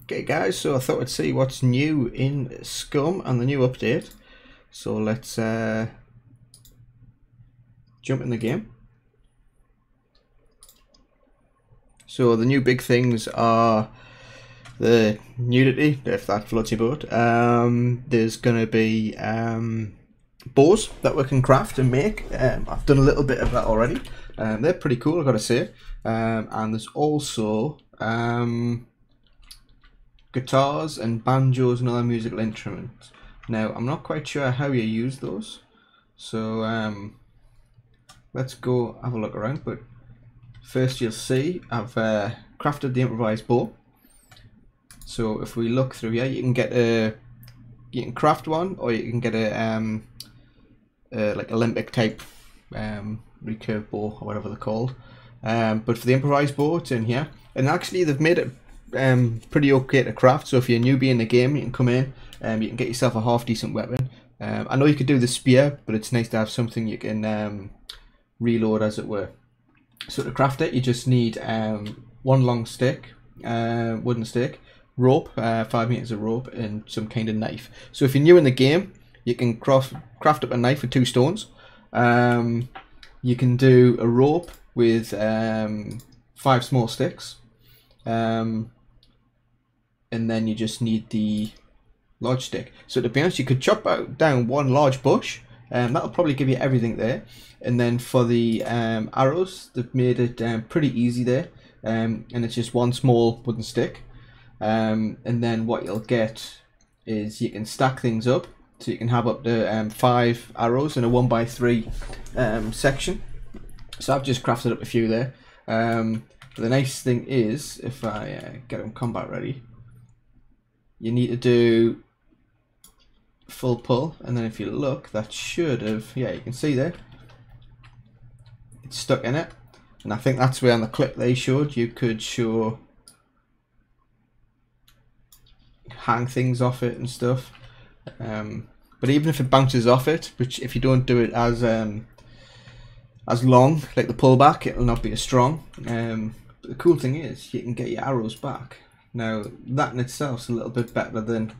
Okay guys, so I thought I'd see what's new in SCUM and the new update. So let's jump in the game. So the new big things are the nudity, if that floats your boat. There's going to be bows that we can craft and make. I've done a little bit of that already. They're pretty cool, I've got to say. And there's also guitars and banjos and other musical instruments. Now, I'm not quite sure how you use those, so let's go have a look around. But first you'll see I've crafted the improvised bow. So if we look through here, you can craft one, or you can get a like Olympic type recurve bow or whatever they're called. But for the improvised bow, it's in here, and actually they've made it pretty okay to craft. So if you're a newbie in the game, you can come in, you can get yourself a half decent weapon. I know you could do the spear, but it's nice to have something you can reload, as it were. So to craft it, you just need one long stick, wooden stick, rope, 5 meters of rope, and some kind of knife. So if you're new in the game, you can craft up a knife with 2 stones. You can do a rope with 5 small sticks. And then you just need the large stick. So to be honest, you could chop down one large bush, and that'll probably give you everything there. And then for the arrows, they've made it pretty easy there, and it's just one small wooden stick. And then what you'll get is you can stack things up, so you can have up to 5 arrows in a 1x3 section. So I've just crafted up a few there. The nice thing is, if I get them combat ready, you need to do full pull, and then if you look, that should have, yeah, you can see there, it's stuck in it. And I think that's where on the clip they showed, you could hang things off it and stuff. But even if it bounces off it, which if you don't do it as long, like the pullback, it'll not be as strong. But the cool thing is, you can get your arrows back. Now, that in itself is a little bit better than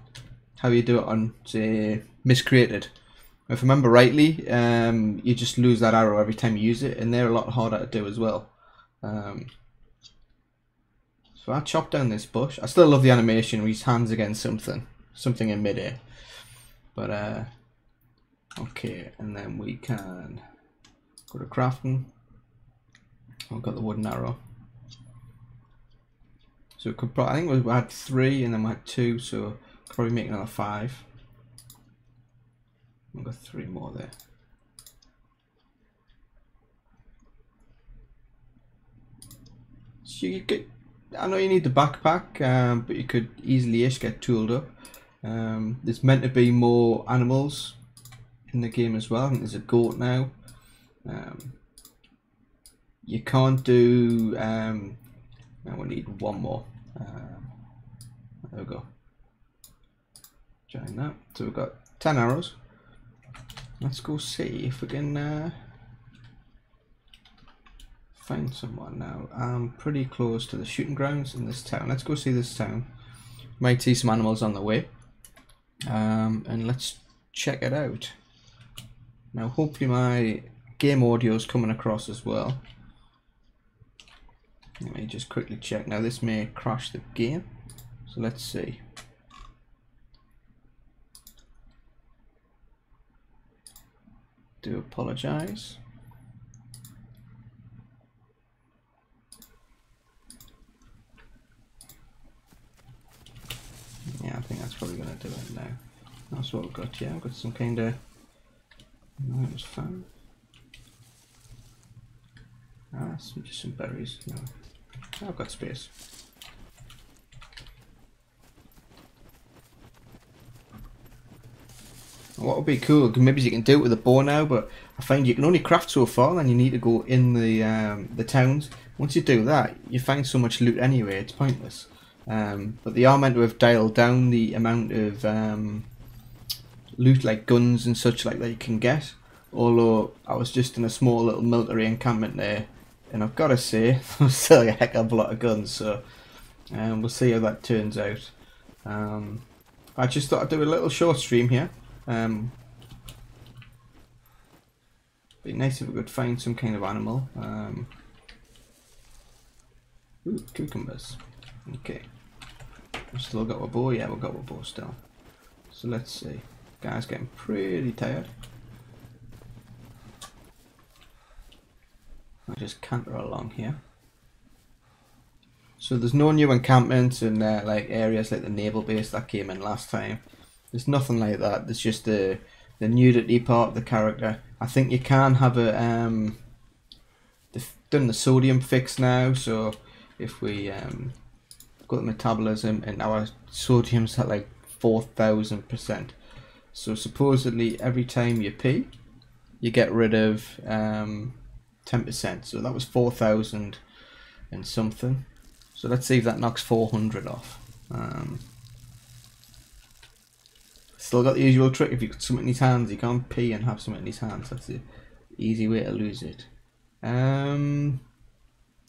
how you do it on, say, Miscreated. If I remember rightly, you just lose that arrow every time you use it, and they're a lot harder to do as well. So I chopped down this bush. I still love the animation where his hands against something in midair. But okay, and then we can go to crafting. I've got the wooden arrow. So it could probably, I think we had 3 and then we had 2, so could probably make another 5. We've got 3 more there. So you could, I know you need the backpack, but you could easily-ish get tooled up. There's meant to be more animals in the game as well. I think there's a goat now. You can't do, now we need 1 more. There we go. Join that. So we've got 10 arrows. Let's go see if we can find someone now. I'm pretty close to the shooting grounds in this town. Let's go see this town. Might see some animals on the way. And let's check it out. Now hopefully my game audio is coming across as well. Let me just quickly check. Now this may crash the game, so let's see. Do apologize. Yeah, I think that's probably going to do it now. That's what we've got. Yeah, I've got some kind of, no, it was fun. Ah, just some berries. No, I've got space. What would be cool, maybe you can do it with a bow now, but I find you can only craft so far, and you need to go in the towns. Once you do that, you find so much loot anyway, it's pointless. But they are meant to have dialed down the amount of loot, like guns and such like that you can get. Although I was just in a small little military encampment there, and I've got to say, there's still a heck of a lot of guns, so and we'll see how that turns out. I just thought I'd do a little short stream here. Be nice if we could find some kind of animal. Ooh, cucumbers. Okay. We've still got a bow. Yeah, we've got a bow still. So let's see. Guy's getting pretty tired. I'll just canter along here. So there's no new encampments in like areas like the naval base that came in last time. There's nothing like that. There's just the nudity part of the character. I think you can have a they've done the sodium fix now, so if we go to metabolism, and our sodium's at like 4,000%. So supposedly every time you pee, you get rid of 10%. So that was 4,000 and something. So let's see if that knocks 400 off. Still got the usual trick. If you got something in his hands, you can't pee and have something in his hands. That's the easy way to lose it.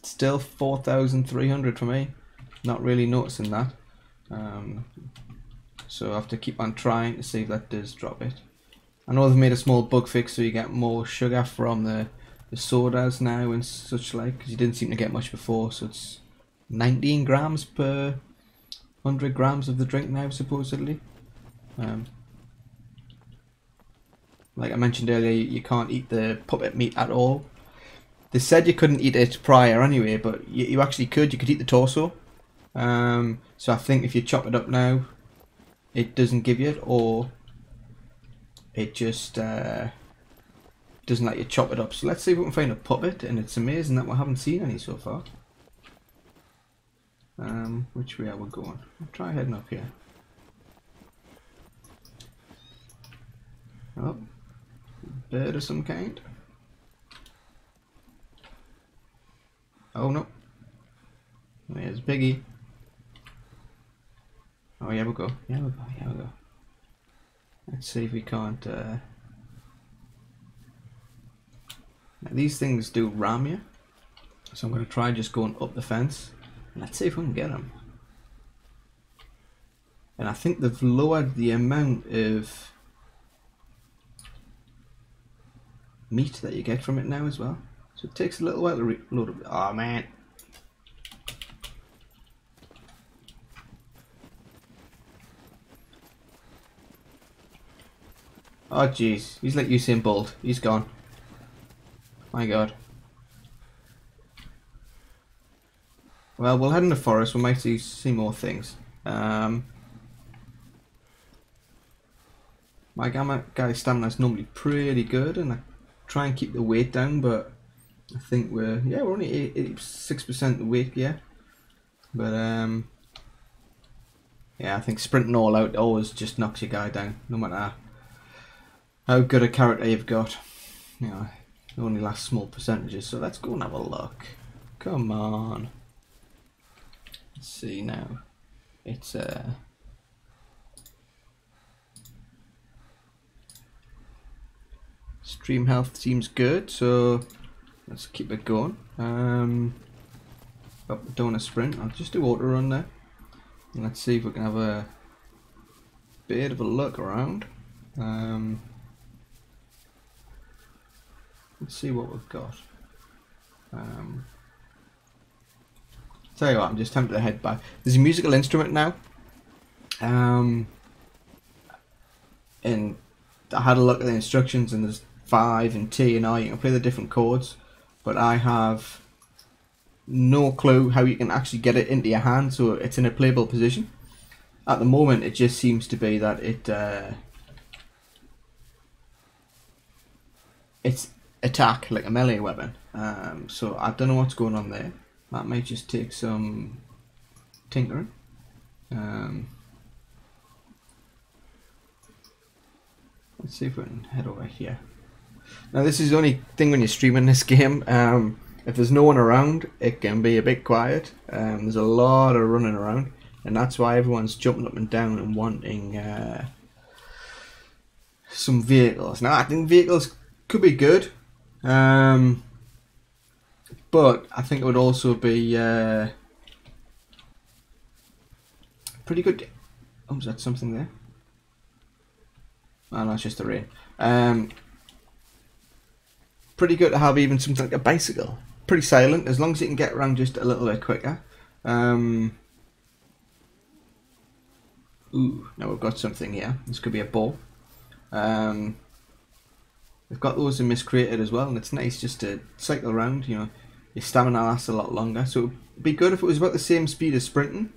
Still 4,300 for me. Not really noticing that. So I have to keep on trying to see if that does drop it. I know they've made a small bug fix so you get more sugar from the sodas now and such like, because you didn't seem to get much before. So it's 19 grams per 100 grams of the drink now, supposedly. Like I mentioned earlier, you can't eat the puppet meat at all. They said you couldn't eat it prior anyway, but you actually could. You could eat the torso. So I think if you chop it up now, it doesn't give you it, or it just doesn't let you chop it up. So let's see if we can find a puppet, and it's amazing that we haven't seen any so far. Which way are we going? I'll try heading up here. Oh, bird of some kind. Oh no. There's Biggie. Oh, here we go. Here we go. Here we go. Let's see if we can't. Now these things do ram you, so I'm going to try just going up the fence. Let's see if we can get them. And I think they've lowered the amount of meat that you get from it now as well. So it takes a little while to load up. Oh man. Oh jeez, he's like Usain Bolt. He's gone. My god. Well, we'll head in the forest. We might see more things. My guy's stamina's normally pretty good, and I try and keep the weight down, but I think we're only 86% the weight, yeah. But yeah, I think sprinting all out always just knocks your guy down, no matter how good a character you've got. You know, it only lasts small percentages. So let's go and have a look. Come on. Let's see now. It's stream health seems good, so let's keep it going. Oh, don't want to sprint. I'll just do auto run there. And let's see if we can have a bit of a look around. Let's see what we've got. Tell you what, I'm just tempted to head back. There's a musical instrument now. And I had a look at the instructions, and there's 5 and T and R. You can play the different chords, but I have no clue how you can actually get it into your hand so it's in a playable position. At the moment, it just seems to be that it's attack like a melee weapon. So I don't know what's going on there. That might just take some tinkering. Let's see if we can head over here. Now this is the only thing when you're streaming this game. If there's no one around, it can be a bit quiet. There's a lot of running around, and that's why everyone's jumping up and down and wanting some vehicles. Now I think vehicles could be good, but I think it would also be Pretty good. Oh, is that something there? Oh, no, it's just the rain. Pretty good to have even something like a bicycle. Pretty silent, as long as you can get around just a little bit quicker. Ooh, now we've got something here. This could be a ball. We've got those in miscreated as well, and it's nice just to cycle around. You know, your stamina lasts a lot longer, so it'd be good if it was about the same speed as sprinting.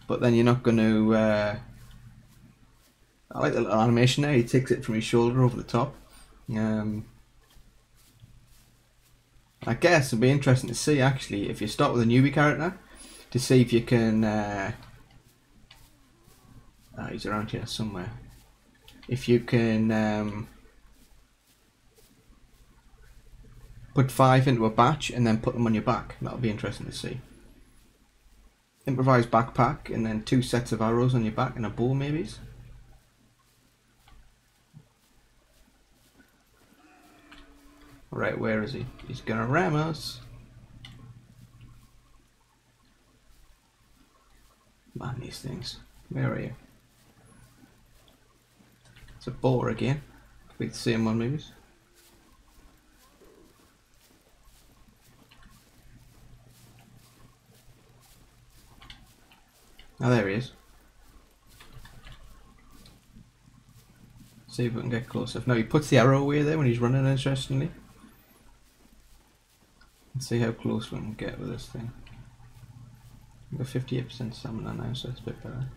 But then you're not going to. I like the little animation there. He takes it from his shoulder over the top. I guess it'd be interesting to see actually if you start with a newbie character to see if you can. He's around here somewhere. If you can put 5 into a batch and then put them on your back, that'll be interesting to see. Improvised backpack and then 2 sets of arrows on your back and a bow maybe. Right, where is he? He's gonna ram us. Man, these things. Where are you? It's a boar again. Could be the same one maybe. Oh, there he is. See if we can get close enough. No, he puts the arrow away there when he's running, interestingly. Let's see how close we can get with this thing. We've got 58% stamina now, so it's a bit better.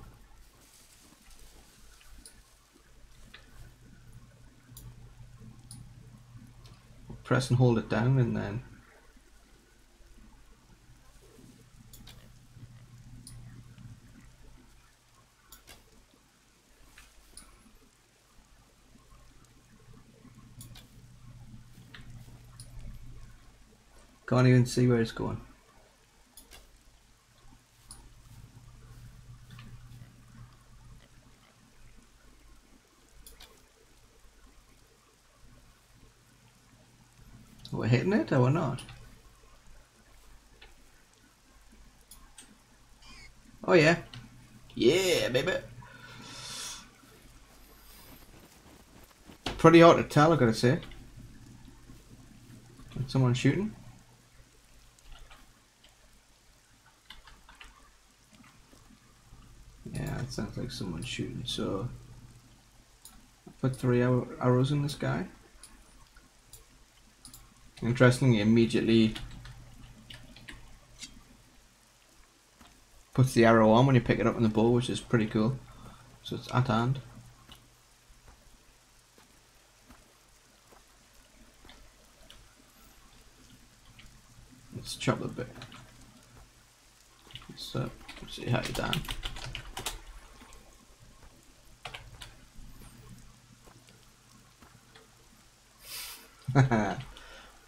Press and hold it down and then can't even see where it's going. We're hitting it or we're not? Oh yeah. Yeah, baby. Pretty hard to tell, I gotta say. Is someone shooting? Yeah, it sounds like someone shooting, so I put 3 arrows in this guy. Interestingly, immediately puts the arrow on when you pick it up in the bow, which is pretty cool. So it's at hand. Let's chop a bit. So let's see how you're down.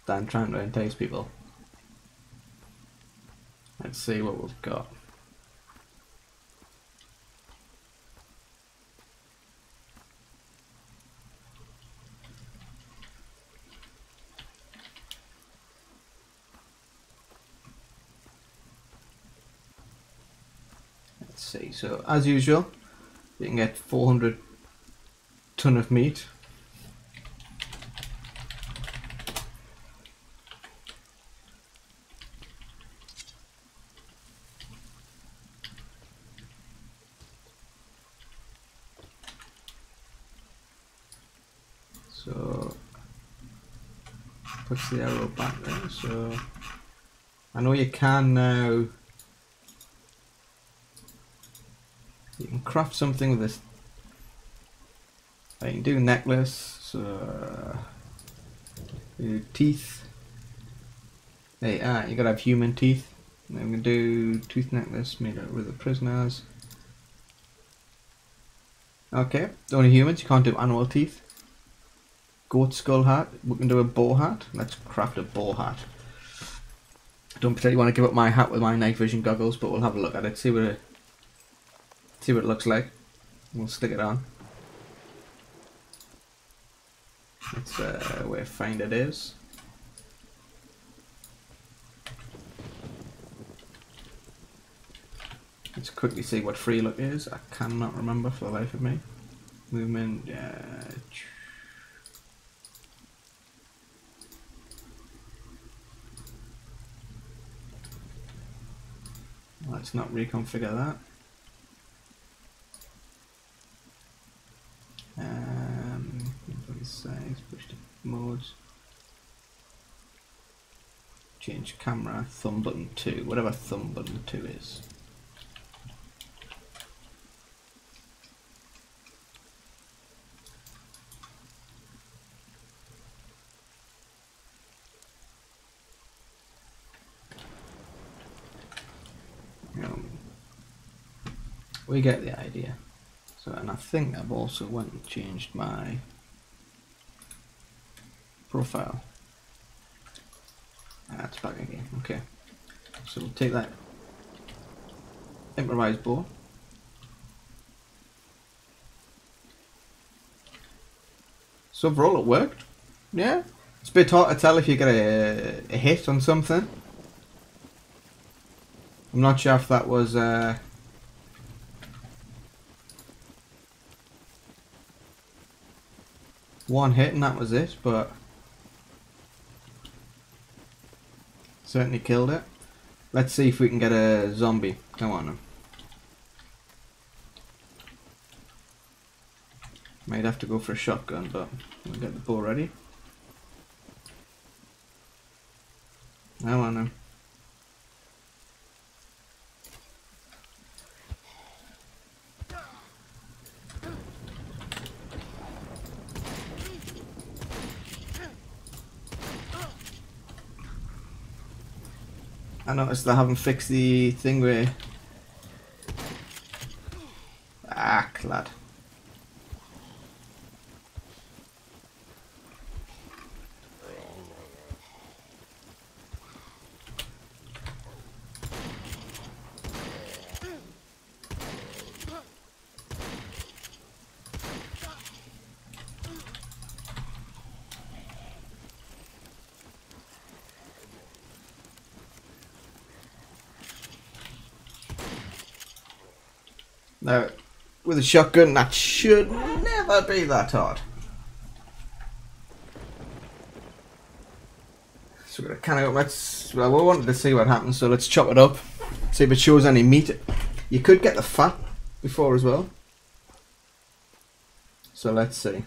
Dan trying to entice people. Let's see what we've got. Let's see, so as usual, you can get 400 ton of meat. So puts the arrow back there, so I know you can now, you can craft something with this. I can do necklace, so do teeth. Hey, you gotta have human teeth. I'm gonna do tooth necklace made out with the prisoners. Okay, only humans, you can't do animal teeth. Goat skull hat, we can do a bow hat. Let's craft a bow hat. I don't particularly want to give up my hat with my night vision goggles, but we'll have a look at it, see what it looks like. We'll stick it on. That's where find it is. Let's quickly see what free look is. I cannot remember for the life of me. Movement, let's not reconfigure that. Size, push to modes. Change camera, thumb button 2, whatever thumb button 2 is. We get the idea. So, and I think I've also went and changed my profile. That's back again. Okay. So we'll take that improvised bow. So overall it worked. Yeah. It's a bit hard to tell if you get a hit on something. I'm not sure if that was one hit and that was it, but certainly killed it. Let's see if we can get a zombie. Come on now. Might have to go for a shotgun, but we'll get the bow ready. Come on now. I noticed they haven't fixed the thing where... Ah, clad. Now, with a shotgun, that should never be that hard. So we're kind of well, we wanted to see what happens, so let's chop it up, see if it shows any meat. You could get the fat before as well. So let's see.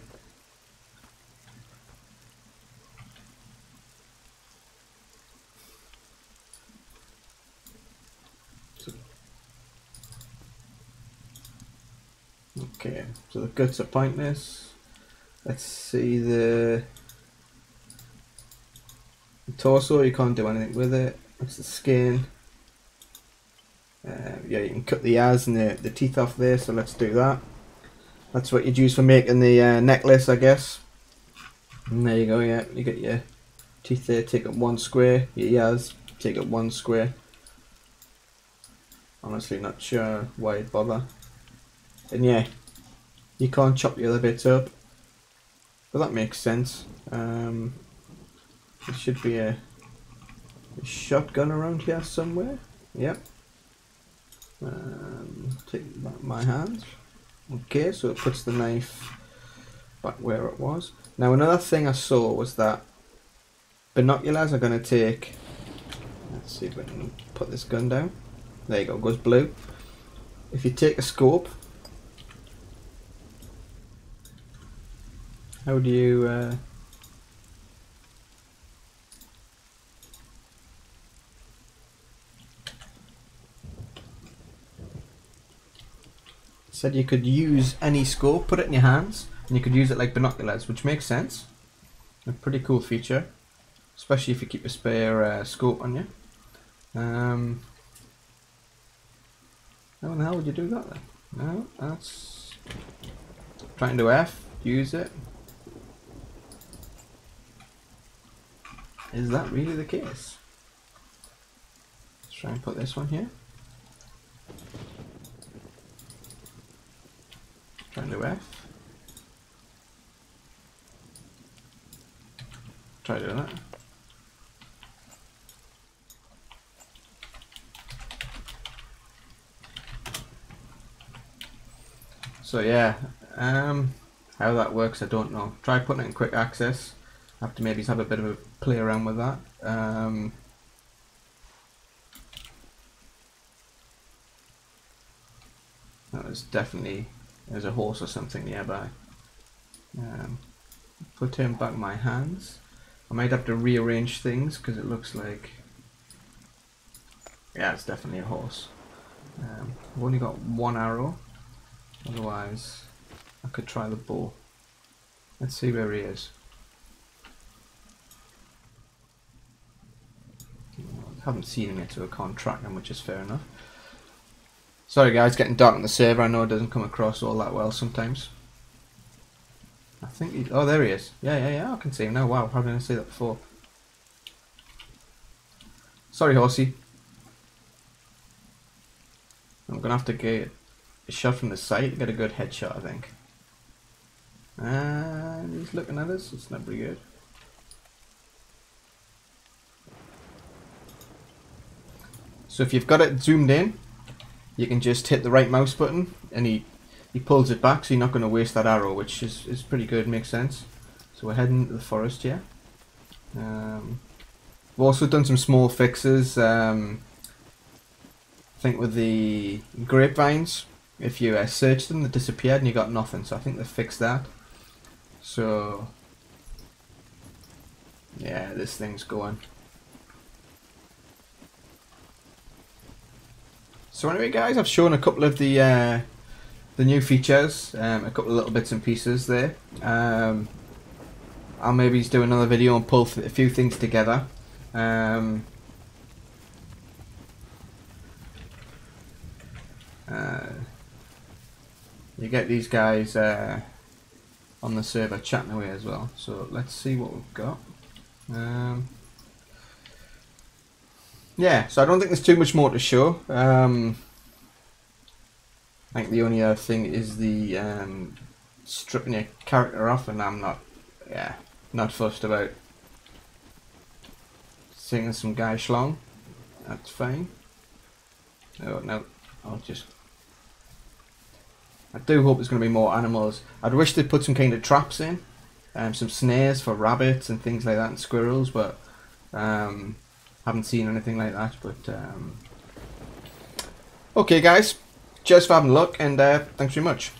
Okay, so the guts are pointless. Let's see the torso, you can't do anything with it. That's the skin. Yeah, you can cut the eyes and the teeth off there, so let's do that. That's what you'd use for making the necklace, I guess. And there you go, yeah, you get your teeth there, take up one square, your ears, take up one square. Honestly, not sure why you'd bother. And yeah, you can't chop the other bits up, but that makes sense. There should be a shotgun around here somewhere. Yep. Take that in my hand. Okay, so it puts the knife back where it was. Now another thing I saw was that binoculars are going to take... Let's see if we can put this gun down. There you go, goes blue. If you take a scope, how do you... Said you could use any scope, put it in your hands, and you could use it like binoculars, which makes sense. A pretty cool feature, especially if you keep a spare scope on you. How in the hell would you do that then? No, that's... Trying to F, use it. Is that really the case? Let's try and put this one here. Trying to F. Try doing that. So yeah, how that works I don't know. Try putting it in quick access. Have to maybe have a bit of a play around with that. That was definitely, there's a horse or something nearby. Put him back in my hands. I might have to rearrange things because it looks like, yeah, it's definitely a horse. I've only got one arrow, otherwise I could try the bow. Let's see where he is. I haven't seen him yet, so I can't track him, which is fair enough. Sorry guys, getting dark on the server. I know it doesn't come across all that well sometimes. I think he, oh, there he is. Yeah, I can see him now. Wow, how didn't I see that before? Sorry, horsey. I'm gonna have to get a shot from the side to get a good headshot, I think. And he's looking at us. It's not very good. So if you've got it zoomed in, you can just hit the right mouse button and he pulls it back, so you're not going to waste that arrow, which is pretty good, makes sense. So we're heading into the forest here. We've also done some small fixes. I think with the grapevines, if you searched them, they disappeared and you got nothing, so I think they fixed that. So yeah, this thing's going. So anyway guys, I've shown a couple of the new features, a couple of little bits and pieces there. I'll maybe do another video and pull a few things together. You get these guys on the server chatting away as well, so let's see what we've got. Yeah, so I don't think there's too much more to show. I think the only other thing is the stripping your character off, and I'm not fussed about singing some guy schlong. That's fine. Oh no, I do hope there's going to be more animals. I'd wish they'd put some kind of traps in, some snares for rabbits and things like that, and squirrels, but haven't seen anything like that. But okay guys, cheers for having a look, and thanks very much.